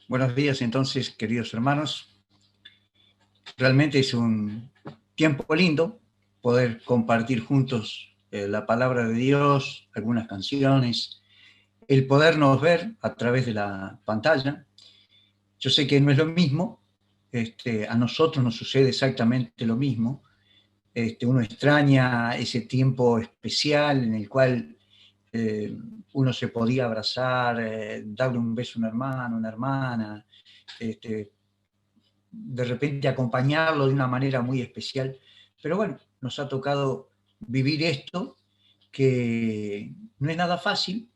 Buenos días entonces, queridos hermanos. Realmente es un tiempo lindo poder compartir juntos la palabra de Dios, algunas canciones, el podernos ver a través de la pantalla. Yo sé que no es lo mismo, a nosotros nos sucede exactamente lo mismo. Uno extraña ese tiempo especial en el cual eh, uno se podía abrazar, darle un beso a un hermano, una hermana, este, de repente acompañarlo de una manera muy especial. Pero bueno, nos ha tocado vivir esto, que no es nada fácil,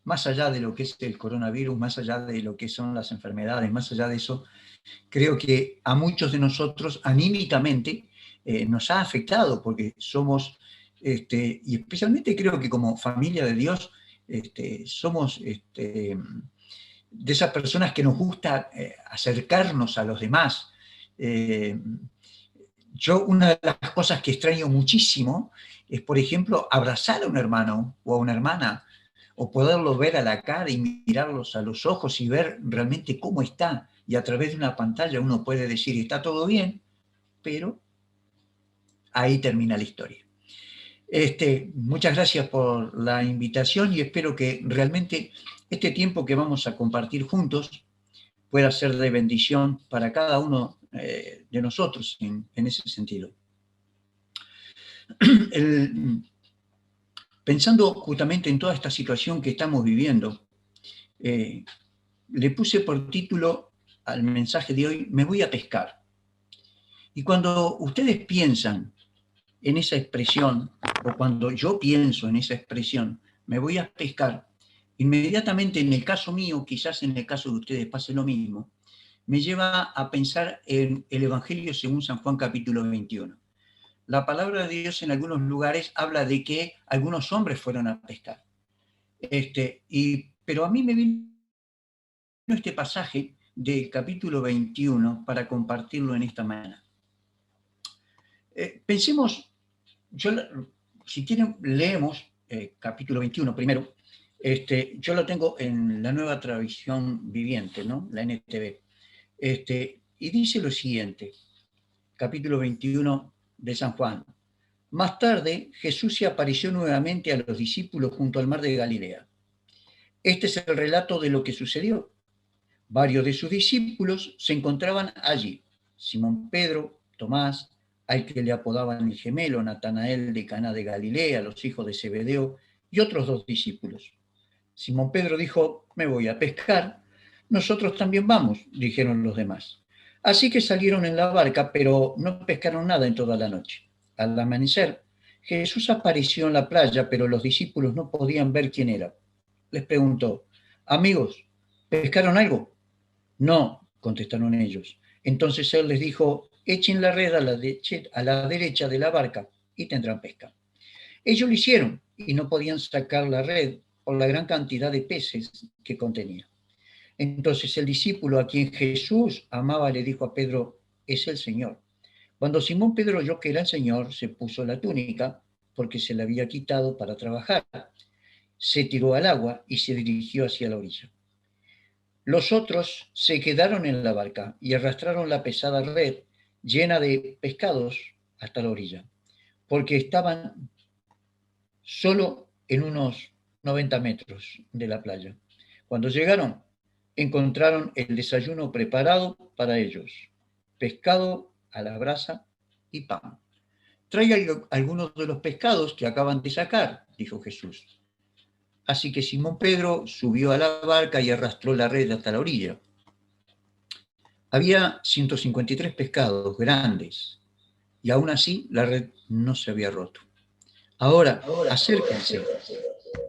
más allá de lo que es el coronavirus, más allá de lo que son las enfermedades, más allá de eso, creo que a muchos de nosotros anímicamente nos ha afectado, porque somos, y especialmente creo que como familia de Dios, somos de esas personas que nos gusta acercarnos a los demás. Eh, yo una de las cosas que extraño muchísimo es, por ejemplo, abrazar a un hermano o a una hermana, o poderlo ver a la cara y mirarlos a los ojos y ver realmente cómo está. Y a través de una pantalla uno puede decir, está todo bien, pero ahí termina la historia. Muchas gracias por la invitación y espero que realmente este tiempo que vamos a compartir juntos pueda ser de bendición para cada uno de nosotros en ese sentido. El, Pensando justamente en toda esta situación que estamos viviendo, eh, le puse por título al mensaje de hoy, me voy a pescar. Y cuando ustedes piensan en esa expresión, o cuando yo pienso en esa expresión, me voy a pescar, inmediatamente en el caso mío, quizás en el caso de ustedes pase lo mismo, me lleva a pensar en el Evangelio según San Juan capítulo 21. La palabra de Dios en algunos lugares habla de que algunos hombres fueron a pescar. Pero a mí me vino este pasaje del capítulo 21 para compartirlo en esta mañana. Pensemos, yo, si quieren, leemos capítulo 21 primero. Yo lo tengo en la nueva traducción viviente, ¿no? La NTV. Y dice lo siguiente, capítulo 21 de San Juan. Más tarde, Jesús se apareció nuevamente a los discípulos junto al mar de Galilea. Este es el relato de lo que sucedió. Varios de sus discípulos se encontraban allí. Simón Pedro, Tomás, al que le apodaban el gemelo, Natanael de Caná de Galilea, los hijos de Zebedeo, y otros dos discípulos. Simón Pedro dijo, me voy a pescar. Nosotros también vamos, dijeron los demás. Así que salieron en la barca, pero no pescaron nada en toda la noche. Al amanecer, Jesús apareció en la playa, pero los discípulos no podían ver quién era. Les preguntó, amigos, ¿pescaron algo? No, contestaron ellos. Entonces él les dijo, echen la red a la derecha de la barca y tendrán pesca. Ellos lo hicieron y no podían sacar la red por la gran cantidad de peces que contenía. Entonces el discípulo a quien Jesús amaba le dijo a Pedro, es el Señor. Cuando Simón Pedro oyó que era el Señor, se puso la túnica porque se la había quitado para trabajar. Se tiró al agua y se dirigió hacia la orilla. Los otros se quedaron en la barca y arrastraron la pesada red llena de pescados hasta la orilla, porque estaban solo en unos 90 metros de la playa. Cuando llegaron, encontraron el desayuno preparado para ellos, pescado a la brasa y pan. Traiga algunos de los pescados que acaban de sacar, dijo Jesús. Así que Simón Pedro subió a la barca y arrastró la red hasta la orilla. Había 153 pescados grandes y aún así la red no se había roto. Ahora, acérquense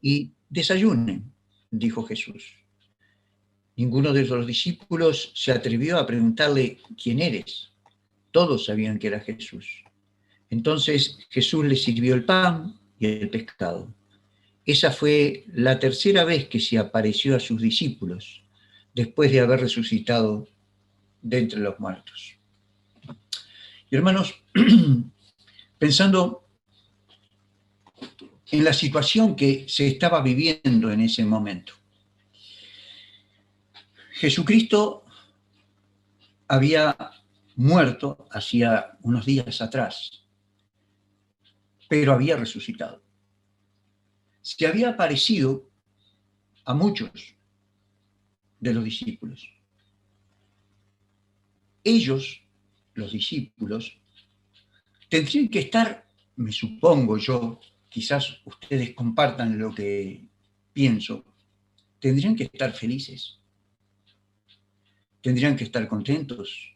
y desayunen, dijo Jesús. Ninguno de los discípulos se atrevió a preguntarle, ¿quién eres? Todos sabían que era Jesús. Entonces Jesús les sirvió el pan y el pescado. Esa fue la tercera vez que se apareció a sus discípulos, después de haber resucitado de entre los muertos. Y hermanos, pensando en la situación que se estaba viviendo en ese momento, Jesucristo había muerto hacía unos días atrás, pero había resucitado. Se había aparecido a muchos de los discípulos. Ellos, los discípulos, tendrían que estar, me supongo yo, quizás ustedes compartan lo que pienso, tendrían que estar felices, tendrían que estar contentos,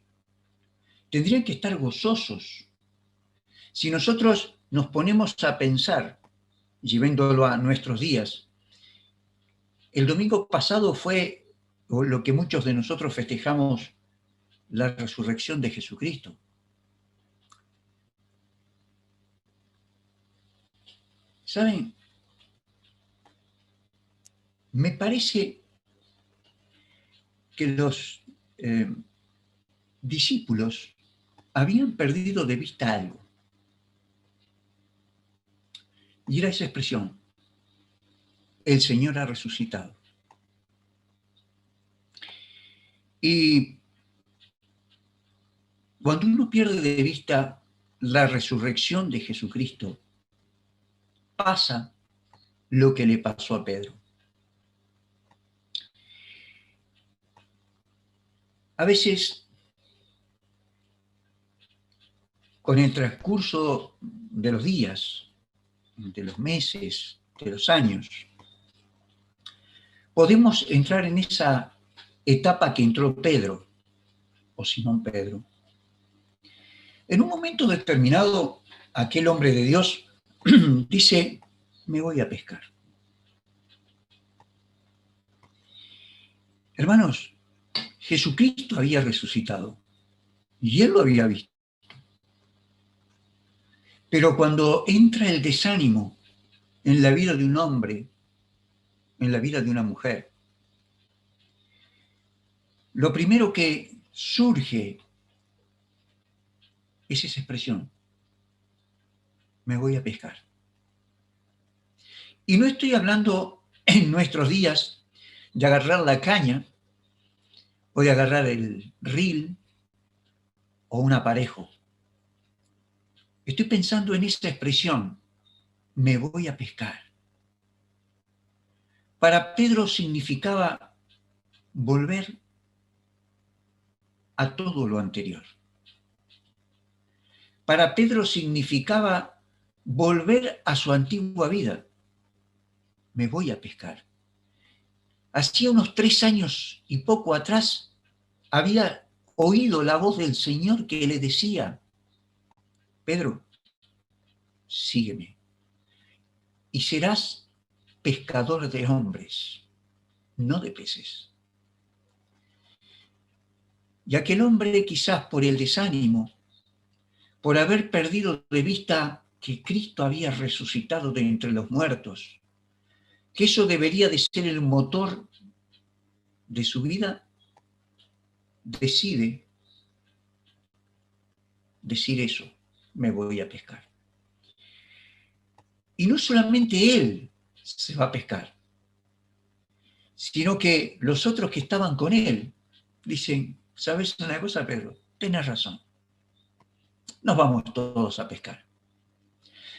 tendrían que estar gozosos. Si nosotros nos ponemos a pensar, llevándolo a nuestros días, el domingo pasado fue lo que muchos de nosotros festejamos, la resurrección de Jesucristo. ¿Saben? Me parece que los discípulos habían perdido de vista algo. Y era esa expresión: el Señor ha resucitado. Y cuando uno pierde de vista la resurrección de Jesucristo, pasa lo que le pasó a Pedro. A veces, con el transcurso de los días, de los meses, de los años, podemos entrar en esa etapa que entró Pedro, o Simón Pedro. En un momento determinado, aquel hombre de Dios dice: me voy a pescar. Hermanos, Jesucristo había resucitado y él lo había visto. Pero cuando entra el desánimo en la vida de un hombre, en la vida de una mujer, lo primero que surge es esa expresión: me voy a pescar. Y no estoy hablando en nuestros días de agarrar la caña o de agarrar el reel o un aparejo. Estoy pensando en esa expresión: me voy a pescar. Para Pedro significaba volver a todo lo anterior. Para Pedro significaba volver a su antigua vida. Me voy a pescar. Hacía unos 3 años y poco atrás había oído la voz del Señor que le decía: Pedro, sígueme y serás pescador de hombres, no de peces. Y aquel hombre, quizás por el desánimo, por haber perdido de vista que Cristo había resucitado de entre los muertos, que eso debería de ser el motor de su vida, decide decir eso: me voy a pescar. Y no solamente él se va a pescar, sino que los otros que estaban con él dicen: ¿sabes una cosa, Pedro? Tienes razón, nos vamos todos a pescar.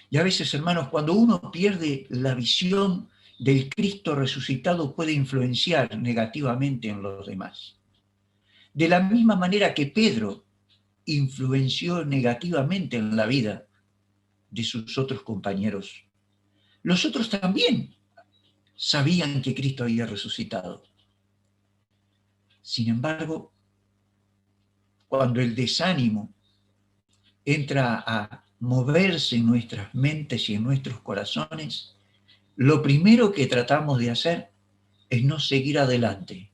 Y a veces, hermanos, cuando uno pierde la visión del Cristo resucitado, puede influenciar negativamente en los demás. De la misma manera que Pedro influenció negativamente en la vida de sus otros compañeros, los otros también sabían que Cristo había resucitado. Sin embargo, cuando el desánimo entra a moverse en nuestras mentes y en nuestros corazones, lo primero que tratamos de hacer es no seguir adelante,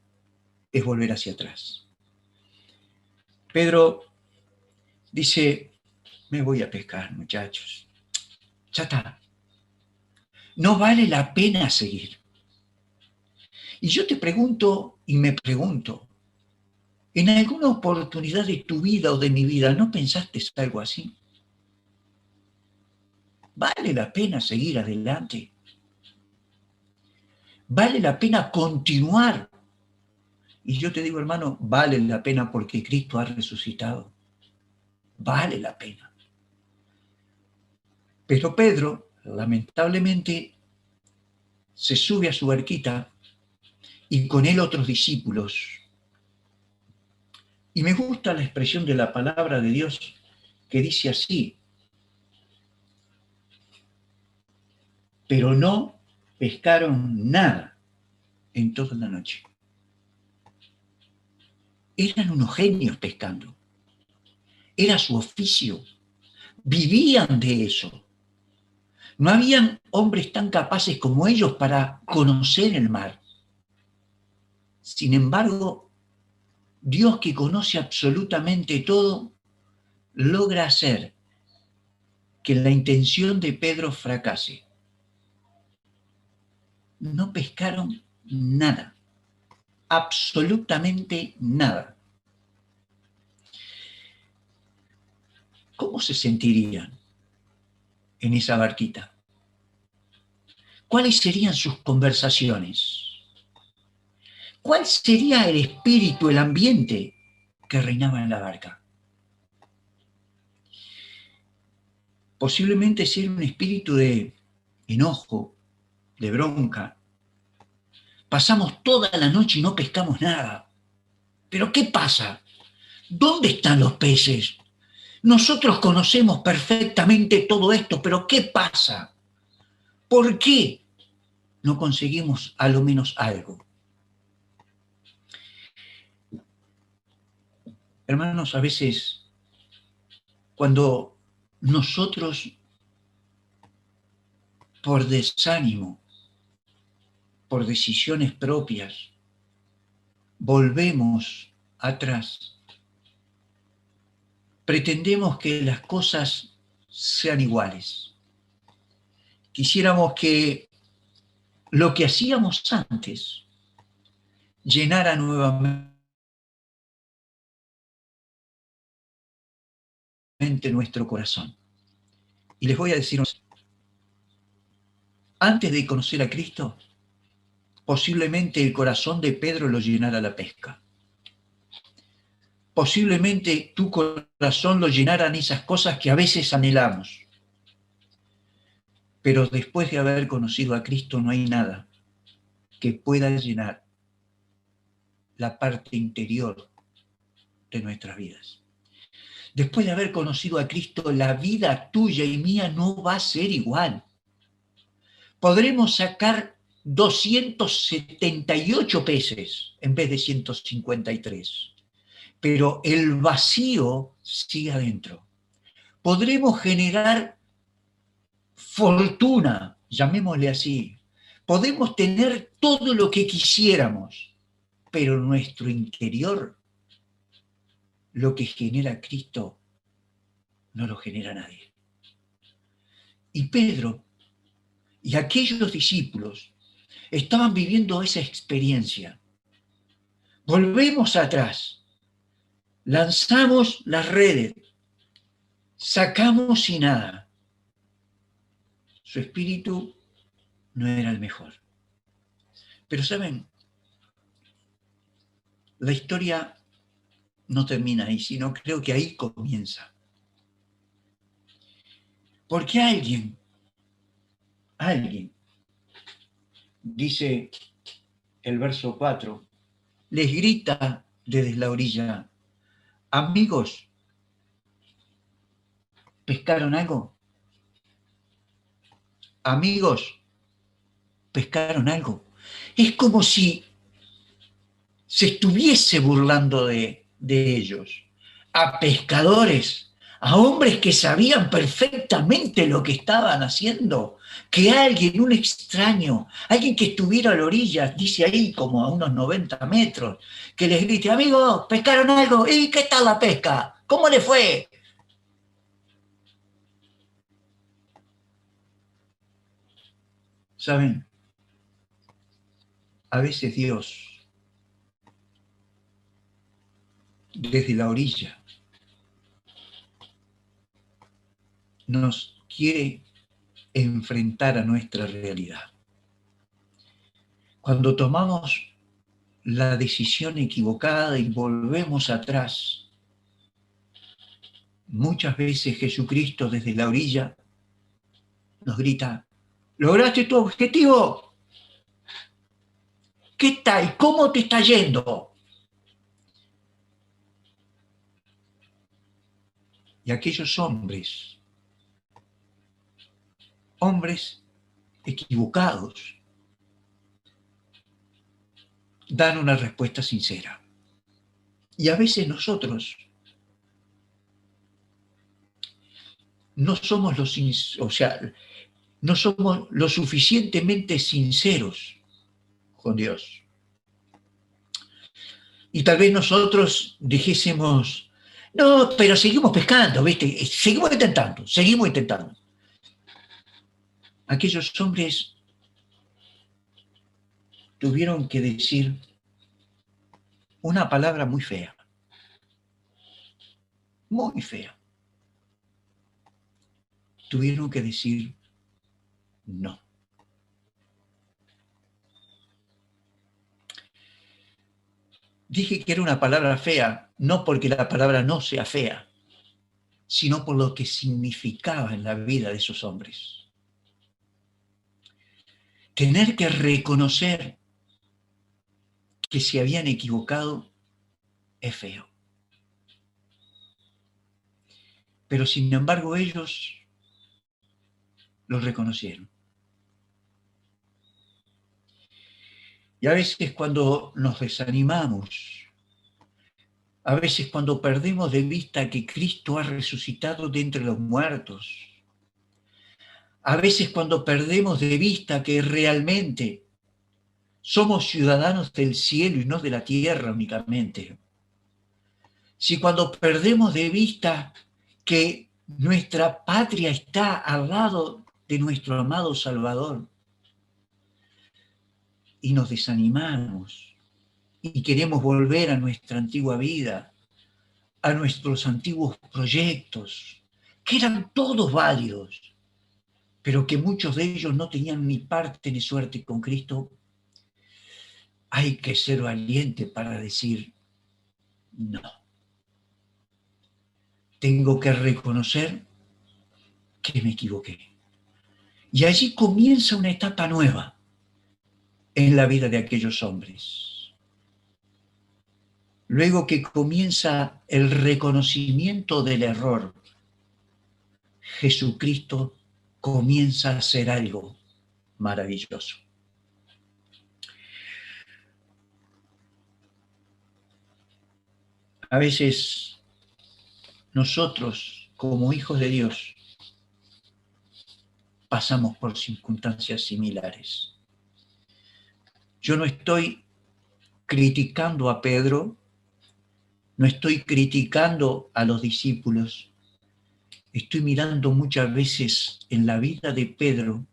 es volver hacia atrás. Pedro dice: me voy a pescar, muchachos. Ya está. No vale la pena seguir. Y yo te pregunto y me pregunto, ¿en alguna oportunidad de tu vida o de mi vida no pensaste algo así? ¿Vale la pena seguir adelante? ¿Vale la pena continuar Y yo te digo, hermano, vale la pena porque Cristo ha resucitado. Vale la pena. Pero Pedro, lamentablemente, se sube a su barquita y con él otros discípulos. Y me gusta la expresión de la palabra de Dios que dice así: pero no pescaron nada en toda la noche. Eran unos genios pescando. Era su oficio. Vivían de eso. No habían hombres tan capaces como ellos para conocer el mar. Sin embargo, Dios, que conoce absolutamente todo, logra hacer que la intención de Pedro fracase. No pescaron nada, absolutamente nada. ¿Cómo se sentirían en esa barquita? ¿Cuáles serían sus conversaciones? ¿Cuál sería el espíritu, el ambiente que reinaba en la barca? Posiblemente sea un espíritu de enojo, de bronca. Pasamos toda la noche y no pescamos nada. ¿Pero qué pasa? ¿Dónde están los peces? Nosotros conocemos perfectamente todo esto, pero ¿qué pasa? ¿Por qué no conseguimos a lo menos algo? Hermanos, a veces cuando nosotros, por desánimo, por decisiones propias, volvemos atrás, pretendemos que las cosas sean iguales. Quisiéramos que lo que hacíamos antes llenara nuevamente nuestro corazón. Y les voy a decir, antes de conocer a Cristo, posiblemente el corazón de Pedro lo llenara la pesca. Posiblemente tu corazón lo llenaran esas cosas que a veces anhelamos. Pero después de haber conocido a Cristo no hay nada que pueda llenar la parte interior de nuestras vidas. Después de haber conocido a Cristo, la vida tuya y mía no va a ser igual. Podremos sacar 278 peces en vez de 153, pero el vacío sigue adentro. Podremos generar fortuna, llamémosle así. Podemos tener todo lo que quisiéramos, pero en nuestro interior, lo que genera Cristo no lo genera nadie. Y Pedro y aquellos discípulos estaban viviendo esa experiencia. Volvemos atrás, lanzamos las redes, sacamos y nada. Su espíritu no era el mejor. Pero saben, la historia no termina ahí, sino creo que ahí comienza. Porque alguien, dice el verso 4, les grita desde la orilla: amigos, ¿pescaron algo? Amigos, ¿pescaron algo? Es como si se estuviese burlando de ellos, a pescadores, a hombres que sabían perfectamente lo que estaban haciendo, que alguien, un extraño, alguien que estuviera a la orilla, dice ahí como a unos 90 metros, que les grite: amigos, ¿pescaron algo? ¿Y qué tal la pesca? ¿Cómo le fue? ¿Saben? A veces Dios, desde la orilla, nos quiere enfrentar a nuestra realidad. Cuando tomamos la decisión equivocada y volvemos atrás. Muchas veces Jesucristo desde la orilla nos grita: ¿lograste tu objetivo? ¿Qué tal? ¿Cómo te está yendo? Y aquellos hombres equivocados, dan una respuesta sincera. Y a veces nosotros no somos no somos lo suficientemente sinceros con Dios. Y tal vez nosotros dijésemos: no, pero seguimos pescando, ¿viste? Seguimos intentando. Aquellos hombres tuvieron que decir una palabra muy fea, muy fea. Tuvieron que decir no. Dije que era una palabra fea, no porque la palabra no sea fea, sino por lo que significaba en la vida de esos hombres. Tener que reconocer que se habían equivocado es feo. Pero sin embargo ellos lo reconocieron. Y a veces cuando nos desanimamos, a veces cuando perdemos de vista que Cristo ha resucitado de entre los muertos, a veces cuando perdemos de vista que realmente somos ciudadanos del cielo y no de la tierra únicamente, si cuando perdemos de vista que nuestra patria está al lado de nuestro amado Salvador y nos desanimamos y queremos volver a nuestra antigua vida, a nuestros antiguos proyectos, que eran todos válidos, pero que muchos de ellos no tenían ni parte ni suerte con Cristo, hay que ser valiente para decir no. Tengo que reconocer que me equivoqué. Y allí comienza una etapa nueva en la vida de aquellos hombres. Luego que comienza el reconocimiento del error, Jesucristo comienza a hacer algo maravilloso. A veces nosotros, como hijos de Dios, pasamos por circunstancias similares. Yo no estoy criticando a Pedro, no estoy criticando a los discípulos, estoy mirando muchas veces en la vida de Pedro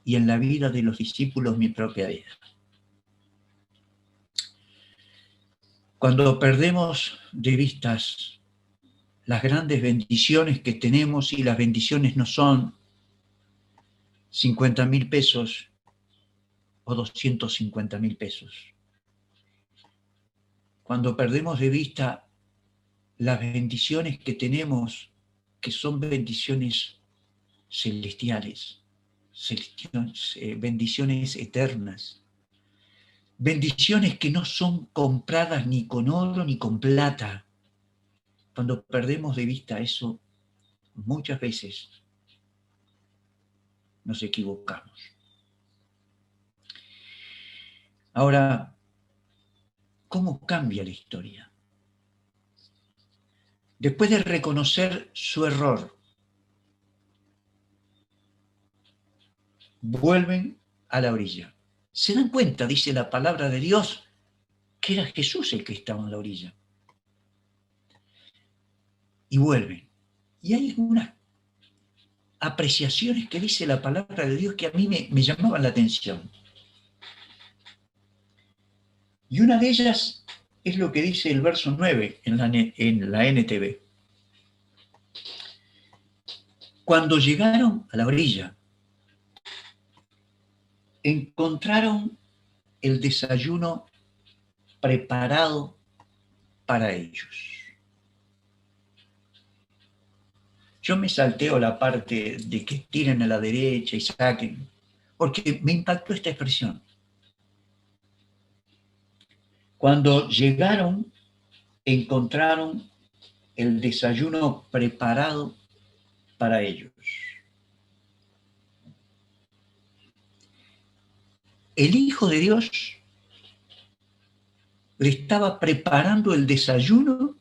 y en la vida de los discípulos mi propia vida. Cuando perdemos de vistas las grandes bendiciones que tenemos, y las bendiciones no son 50.000 pesos o 250.000 pesos. Cuando perdemos de vista las bendiciones que tenemos, que son bendiciones celestiales, bendiciones eternas, bendiciones que no son compradas ni con oro ni con plata. Cuando perdemos de vista eso, muchas veces nos equivocamos. Ahora, ¿cómo cambia la historia? Después de reconocer su error, vuelven a la orilla. Se dan cuenta, dice la palabra de Dios, que era Jesús el que estaba en la orilla. Y vuelven. Y hay algunas apreciaciones que dice la palabra de Dios que a mí me llamaban la atención. Y una de ellas es lo que dice el verso 9 en la NTV. Cuando llegaron a la orilla, encontraron el desayuno preparado para ellos. Yo me salteo la parte de que tiren a la derecha y saquen, porque me impactó esta expresión. Cuando llegaron, encontraron el desayuno preparado para ellos. El Hijo de Dios le estaba preparando el desayuno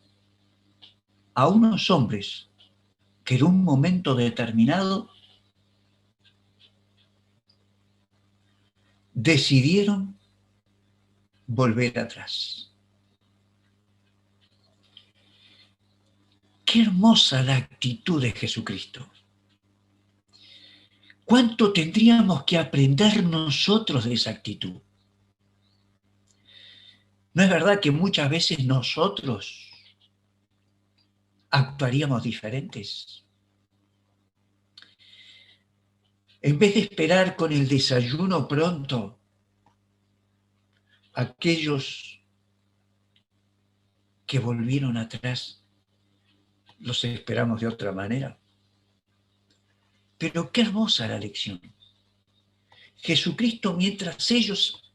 a unos hombres que en un momento determinado decidieron volver atrás. Qué hermosa la actitud de Jesucristo. ¿Cuánto tendríamos que aprender nosotros de esa actitud? ¿No es verdad que muchas veces nosotros actuaríamos diferentes? En vez de esperar con el desayuno pronto, aquellos que volvieron atrás, los esperamos de otra manera. Pero qué hermosa la lección. Jesucristo, mientras ellos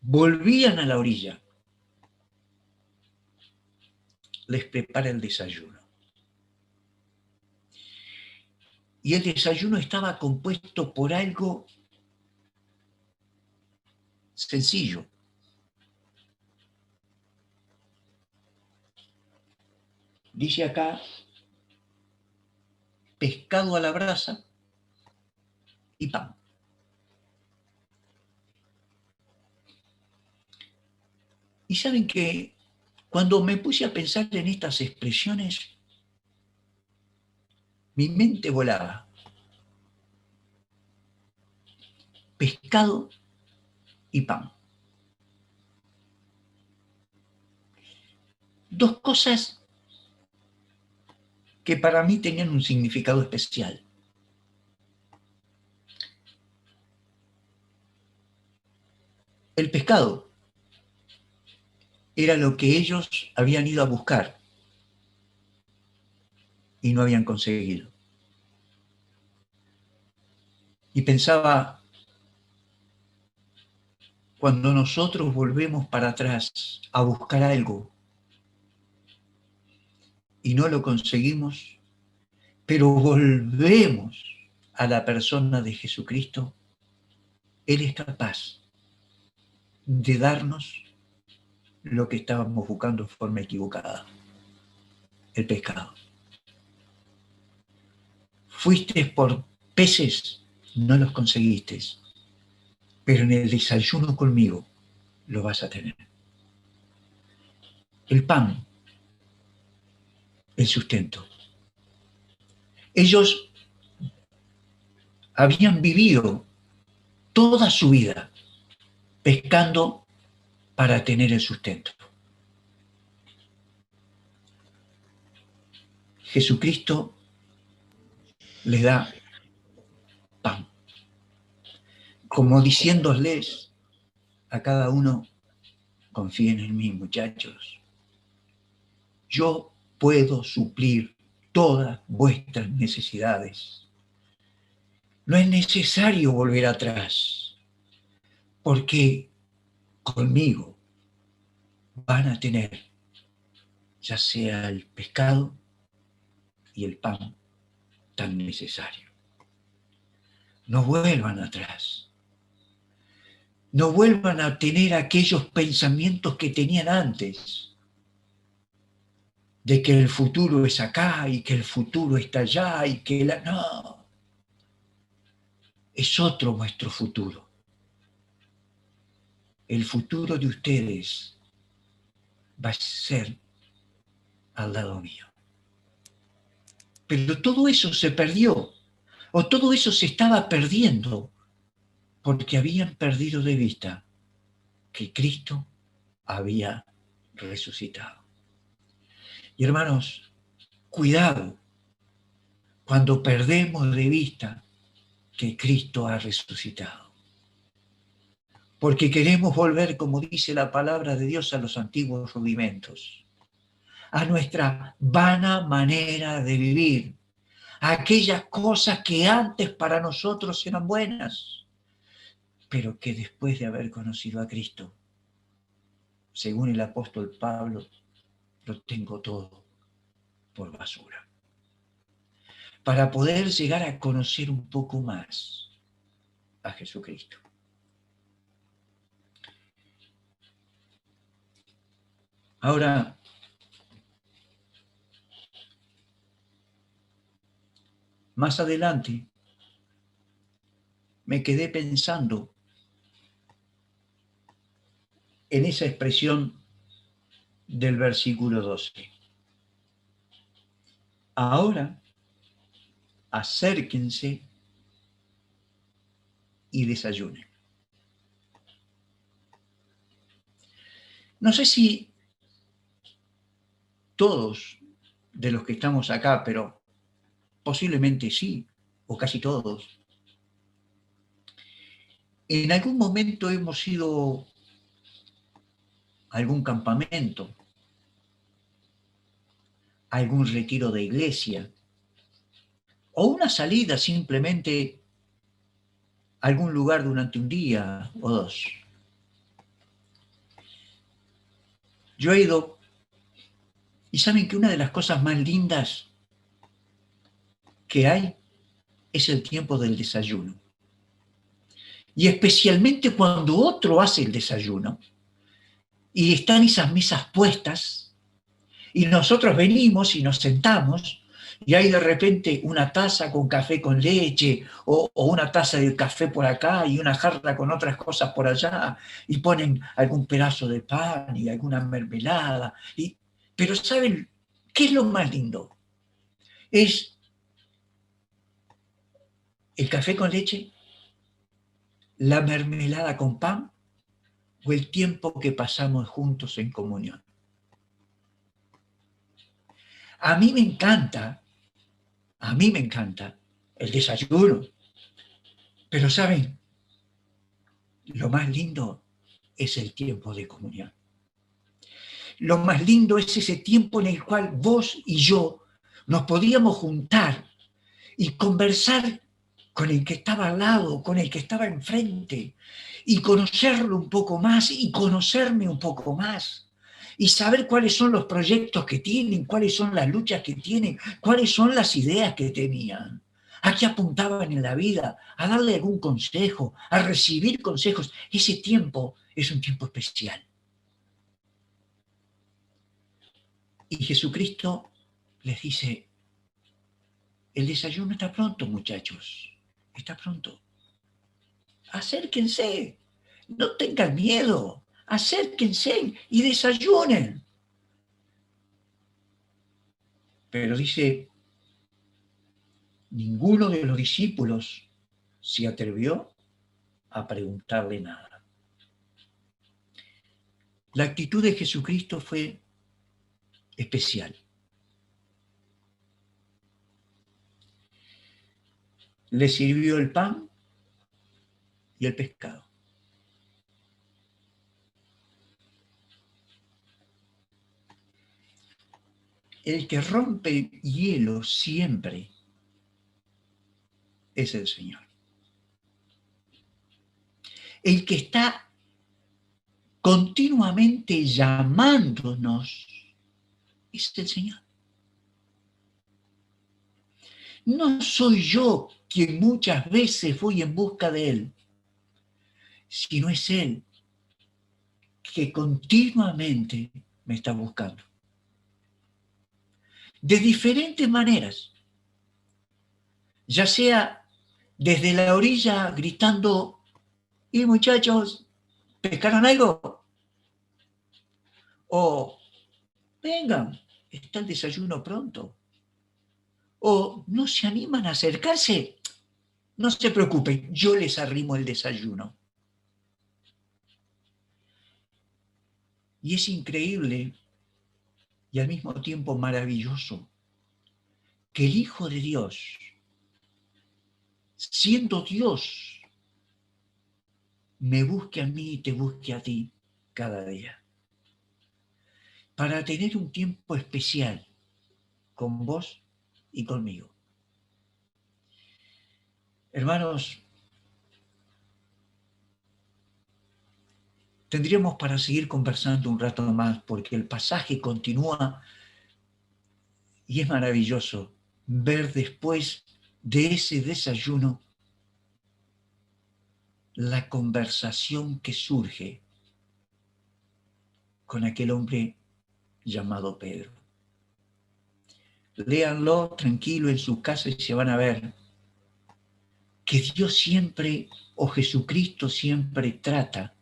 volvían a la orilla, les prepara el desayuno. Y el desayuno estaba compuesto por algo sencillo. Dice acá, pescado a la brasa y pan. Y saben que cuando me puse a pensar en estas expresiones, mi mente volaba. Pescado y pan. Dos cosas que para mí tenían un significado especial. El pescado era lo que ellos habían ido a buscar y no habían conseguido. Y pensaba, cuando nosotros volvemos para atrás a buscar algo y no lo conseguimos, pero volvemos a la persona de Jesucristo, Él es capaz de darnos lo que estábamos buscando de forma equivocada, el pescado. Fuiste por peces, no los conseguiste, pero en el desayuno conmigo lo vas a tener. El pan, el sustento. Ellos habían vivido toda su vida pescando para tener el sustento. Jesucristo les da pan, como diciéndoles a cada uno, confíen en mí, muchachos. Yo puedo suplir todas vuestras necesidades. No es necesario volver atrás, porque conmigo van a tener ya sea el pescado y el pan tan necesario. No vuelvan atrás. No vuelvan a tener aquellos pensamientos que tenían antes, de que el futuro es acá y que el futuro está allá y que no, es otro nuestro futuro. El futuro de ustedes va a ser al lado mío. Pero todo eso se perdió, o todo eso se estaba perdiendo, porque habían perdido de vista que Cristo había resucitado. Y hermanos, cuidado cuando perdemos de vista que Cristo ha resucitado. porque queremos volver, como dice la palabra de Dios, a los antiguos rudimentos, a nuestra vana manera de vivir, a aquellas cosas que antes para nosotros eran buenas, pero que después de haber conocido a Cristo, según el apóstol Pablo, lo tengo todo por basura. Para poder llegar a conocer un poco más a Jesucristo. Ahora, más adelante, me quedé pensando en esa expresión del versículo 12. Ahora, acérquense y desayunen. No sé si todos de los que estamos acá, pero posiblemente sí, o casi todos, en algún momento hemos ido a algún campamento, a algún retiro de iglesia, o una salida simplemente a algún lugar durante un día o dos. Yo he ido y saben que una de las cosas más lindas que hay es el tiempo del desayuno. Y especialmente cuando otro hace el desayuno y están esas mesas puestas y nosotros venimos y nos sentamos y hay de repente una taza con café con leche o una taza de café por acá y una jarra con otras cosas por allá y ponen algún pedazo de pan y alguna mermelada. Pero ¿saben qué es lo más lindo? Es el café con leche, la mermelada con pan o el tiempo que pasamos juntos en comunión. A mí me encanta, a mí me encanta el desayuno, pero ¿saben? Lo más lindo es el tiempo de comunión. Lo más lindo es ese tiempo en el cual vos y yo nos podíamos juntar y conversar con el que estaba al lado, con el que estaba enfrente, y conocerlo un poco más y conocerme un poco más, y saber cuáles son los proyectos que tienen, cuáles son las luchas que tienen, cuáles son las ideas que tenían, a qué apuntaban en la vida, a darle algún consejo, a recibir consejos. Ese tiempo es un tiempo especial. Y Jesucristo les dice, el desayuno está pronto, muchachos, está pronto. Acérquense, no tengan miedo, acérquense y desayunen. Pero dice, ninguno de los discípulos se atrevió a preguntarle nada. La actitud de Jesucristo fue especial. Le sirvió el pan y el pescado. El que rompe el hielo siempre es el Señor. El que está continuamente llamándonos es el Señor. No soy yo quien muchas veces voy en busca de Él, sino es Él que continuamente me está buscando. De diferentes maneras, ya sea desde la orilla gritando, ¿y muchachos, pescaron algo? O, vengan, está el desayuno pronto. O, ¿no se animan a acercarse? No se preocupen, yo les arrimo el desayuno. Y es increíble y al mismo tiempo maravilloso que el Hijo de Dios, siendo Dios, me busque a mí y te busque a ti cada día, para tener un tiempo especial con vos y conmigo. Hermanos, tendríamos para seguir conversando un rato más porque el pasaje continúa y es maravilloso ver después de ese desayuno la conversación que surge con aquel hombre llamado Pedro. Léanlo tranquilo en su casa y se van a ver que Dios siempre o Jesucristo siempre trata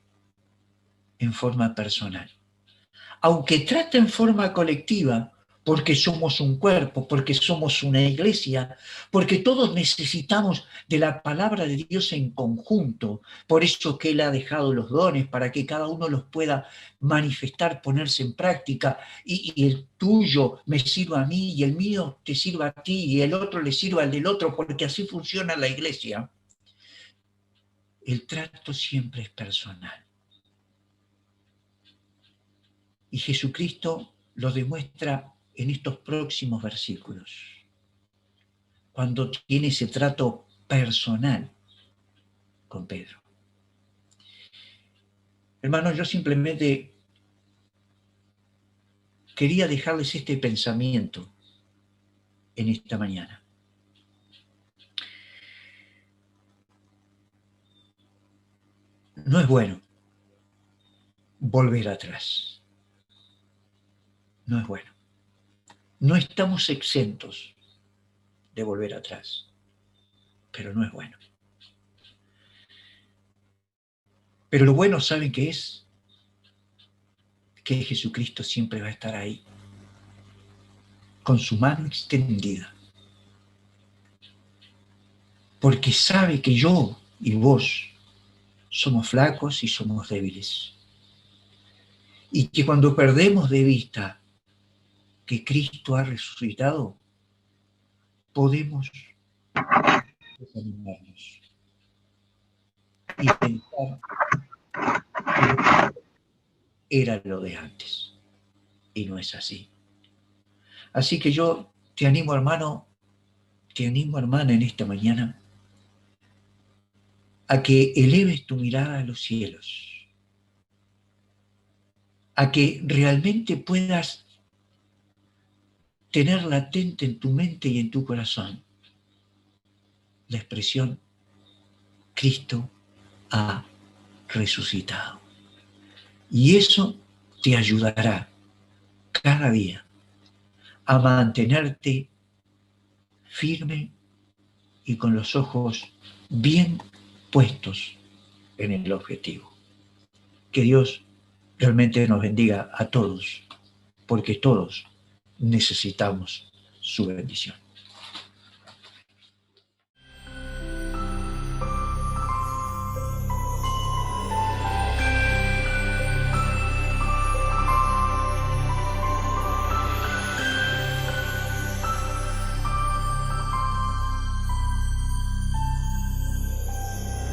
en forma personal. Aunque trata en forma colectiva, porque somos un cuerpo, porque somos una iglesia, porque todos necesitamos de la palabra de Dios en conjunto. Por eso que Él ha dejado los dones, para que cada uno los pueda manifestar, ponerse en práctica, y el tuyo me sirva a mí, y el mío te sirva a ti, y el otro le sirva al del otro, porque así funciona la iglesia. El trato siempre es personal. Y Jesucristo lo demuestra en estos próximos versículos, cuando tiene ese trato personal con Pedro. Hermanos, yo simplemente quería dejarles este pensamiento en esta mañana. No es bueno volver atrás. No es bueno. No estamos exentos de volver atrás, pero no es bueno. Pero lo bueno, ¿saben qué es? Que Jesucristo siempre va a estar ahí, con su mano extendida, porque sabe que yo y vos somos flacos y somos débiles. Y que cuando perdemos de vista que Cristo ha resucitado, podemos desanimarnos y pensar que era lo de antes. Y no es así. Así que yo te animo, hermano, te animo, hermana, en esta mañana, a que eleves tu mirada a los cielos, a que realmente puedas tener latente en tu mente y en tu corazón la expresión: Cristo ha resucitado. Y eso te ayudará cada día a mantenerte firme y con los ojos bien puestos en el objetivo. Que Dios realmente nos bendiga a todos, porque todos necesitamos su bendición.